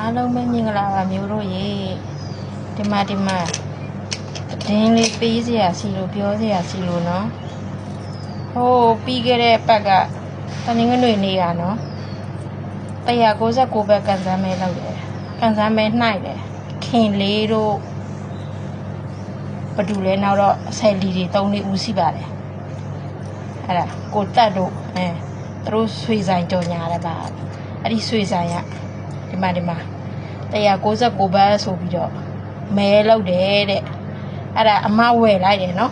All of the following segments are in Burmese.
အားလုံးပဲမင်္ဂလာပါမျိုးတို့ရေဒီမှာတင်းလေးပေးစရာစီလို့ပြောစရာစီလို့နော်ဟိုးပြီးခဲ့တဲ့ပတ်ကတနင်္ဂနွေနေ့ကနော်169ဘက်ကန်ဆန်းမဲလောက်တယ်ကန်ဆန်းမဲနှိုက်တယ်ခင်လေးတို့ဘဒူလဲနောက်တော့ဆယ်လီတွေ3လေးဦးစီပါတယ်အဲ့ဒါကိုတက်တို့သူတို့ဆွေဆိုင်ကြော်ညာတယ်ပါအဲ့ဒီဆွေဆိုင်ကဒီမှာ169ဘတ်ဆိုပြီးတော့မဲလောက်တယ်တဲ့အဲ့ဒါအမဝယ်လိုက်တယ်နော်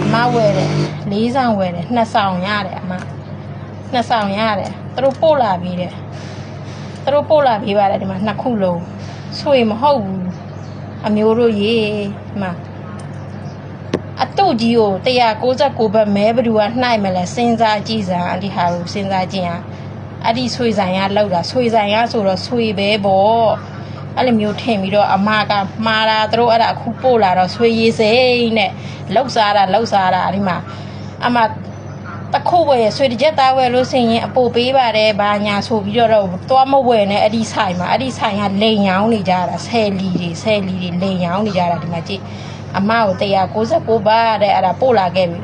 အမဝယ်တယ်4ဆောင်ဝယ်တယ်2ဆောင်ရတယ်အမ2ဆောင်ရတယ်သူတို့ပို့လာပြီးတယ်သူတို့ပို့လာပြီးပါတယ်ဒီမှာ2ခုလုံးဆွေမဟုတ်ဘူးအမျိုးတို့ရေဒီမှာအတုကြီးကို169ဘတ်မဲဘယ်သူကနှိုက်မလဲစဉ်းစားကြည့်စမ်းဒီဟာကိုစဉ်းစားကြည့်ဟာအဲ့ဒီဆွေဆိုင်ကလောက်တာဆွေဆိုင်ကဆိုတော့ဆွေပဲပေါ့အဲ့လိုမျိုးထင်ပြီးတော့အမကမှားတာသူတို့အဲ့ဒါအခုပို့လာတော့ဆွေရေးစိမ့်နဲ့လောက်စားတာဒီမှာအမတခုဝယ်ဆွေတစ်ချက်သားဝယ်လို့ဆင်ရင်အပို့ပေးပါတယ်ဘာညာဆိုပြီးတော့သွားမဝယ်နဲ့အဲ့ဒီဆိုင်မှာအဲ့ဒီဆိုင်ကလိန်ရောင်းနေကြတာဆယ်လီတွေလိန်ရောင်းနေကြတာဒီမှာကြည့်အမကို169ဘတ်တဲ့အဲ့ဒါပို့လာခဲ့ပြီ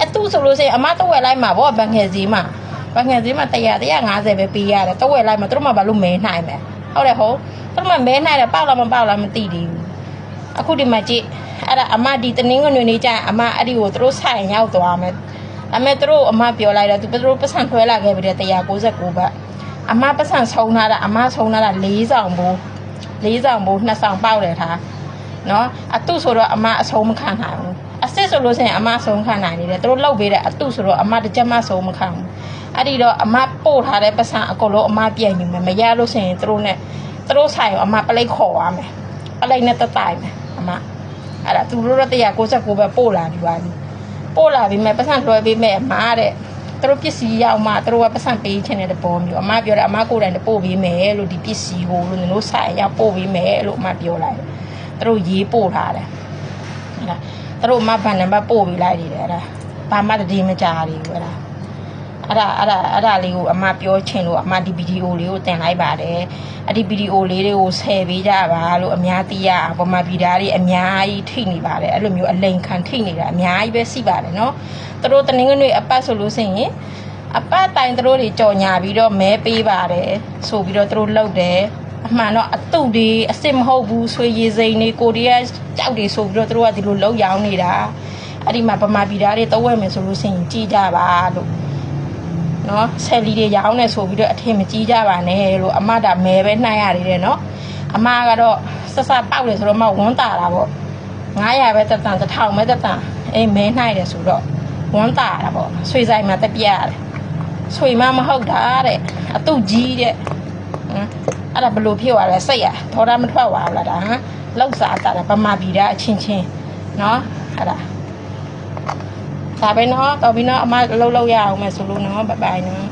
အတူဆိုလို့ရှိရင်အမတော့ဝယ်လိုက်မှာပေါ့ဘန်ငယ်စီမှာ150ပဲပေးရတယ်တော့ဝယ်လိုက်မှာသူတို့မှဘာလို့မဲနိုင်မယ်ဟုတ်တယ်ဟုတ်သူတို့မှမဲနိုင်တယ်ပေါက်လားမပေါက်လားမသိသေးဘူးအခုဒီမှာကြည့်အဲ့ဒါအမဒီတနင်္ဂနွေနေ့ကျရင်အမအဲ့ဒီကိုသူတို့ဆိုင်ရောက်သွားမယ်ဒါပေမဲ့သူတို့အမပြောလိုက်တော့သူတို့ပတ်စံထွဲလာခဲ့ပြီတဲ့169ဘတ်အမပတ်စံဆုံးထားတာအမဆုံးထားတာ4ဆောင်ဘိုး2ဆောင်ပေါက်တယ်ထားနော်အတုဆိုတော့အမအဆုံးမခံနိုင်ဘူးအစ်စ်ဆိုလို့ရှိရင်အမအဆုံးခံနိုင်နေတယ်သူတို့လောက်ပေးတဲ့အတုဆိုတော့အမတစ်ချက်မှဆုံးမခံဘူးအဲ့ဒီတော့အမပို့ထားတဲ့ပတ်စံအကုန်လုံးအမပြန်ယူမယ်မရလို့ရှိရင်သူတို့ဆိုင်ရောအမပလိတ်ခေါ်သွားမယ်ပလိတ်နဲ့တက်တိုင်မယ်အမအဲ့ဒါသူတို့169ပဲပို့လာပြီပါပို့လာပြီမဲ့ပတ်စံလွှဲပေးမယ်အမတဲ့သူတို့ပစ္စည်းရောက်မှသူတို့ကပတ်စံပေးချင်တဲ့ပုံမျိုးအမပြောတယ်အမကိုယ်တိုင်ပို့ပေးမယ်လို့ဒီပစ္စည်းကိုလို့တို့ဆိုင်ရောက်ပို့ပေးမယ်လို့အမပြောလိုက်တယ်သူတို့ရေးပို့ထားတယ်အဲ့ဒါသူတို့အမဘန်နံပါတ်ပို့ပေးလိုက်တယ်အဲ့ဒါဘာမှတည်မကြဘူးအဲ့ဒါလေးကိုအမပြောချင်လို့အမဒီဗီဒီယိုလေးကိုတင်လိုက်ပါတယ်အဲ့ဒီဗီဒီယိုလေးတွေကိုဆယ်ပေးကြပါလို့အများသိရအောင်ဗမာပြည်သားတွေအများကြီးထိနေပါတယ်အဲ့လိုမျိုးအလိန်ခံထိနေတာအများကြီးပဲရှိပါတယ်နော်သူတို့တနင်္ဂနွေအပတ်ဆိုလို့ရှိရင်အပတ်တိုင်းသူတို့တွေကြော်ညာပြီးတော့မဲပေးပါတယ်ဆိုပြီးတော့သူတို့လုပ်တယ်အမှန်တော့အတုတွေအစ်စ်မဟုတ်ဘူးဆွေရည်စိန်တွေကိုရီးယားကြောက်တွေဆိုပြီးတော့သူတို့ကဒီလိုလောက်ရောင်းနေတာအဲ့ဒီမှာဗမာပြည်သားတွေတော့ဝယ်မယ်ဆိုလို့ရှိရင်ကြည်ကြပါလို့နော်ဆယ်လီတွေရောင်းနေဆိုပြီးတော့အထင်မကြီးကြပါနဲ့လို့အမဒါမဲပဲနှိုင်းရသေးတယ်နော်အမကတော့ဆက်ပေါက်တယ်ဆိုတော့မဝန်းတာတာပေါ့900ပဲတက်တန်1000ပဲတက်တန်အေးမဲနှိုင်းတယ်ဆိုတော့ဝန်းတာတာပေါ့ဆွေဆိုင်မှာတက်ပြရတယ်ဆွေမမဟုတ်တာတဲ့အတုကြီးတဲ့အဲ့ဒါဘလို့ဖြစ်သွားလဲစိတ်ရဒေါ်ရမထွက်သွားဘူးလားဒါဟမ်လောက်စားတာဗမာပြည်သားအချင်းချင်းနော်အဲ့ဒါပဲနော်တော်ပြီနော်အမလှုပ်ရအောင်မယ်ဆိုလို့နော်ဘိုင်နော်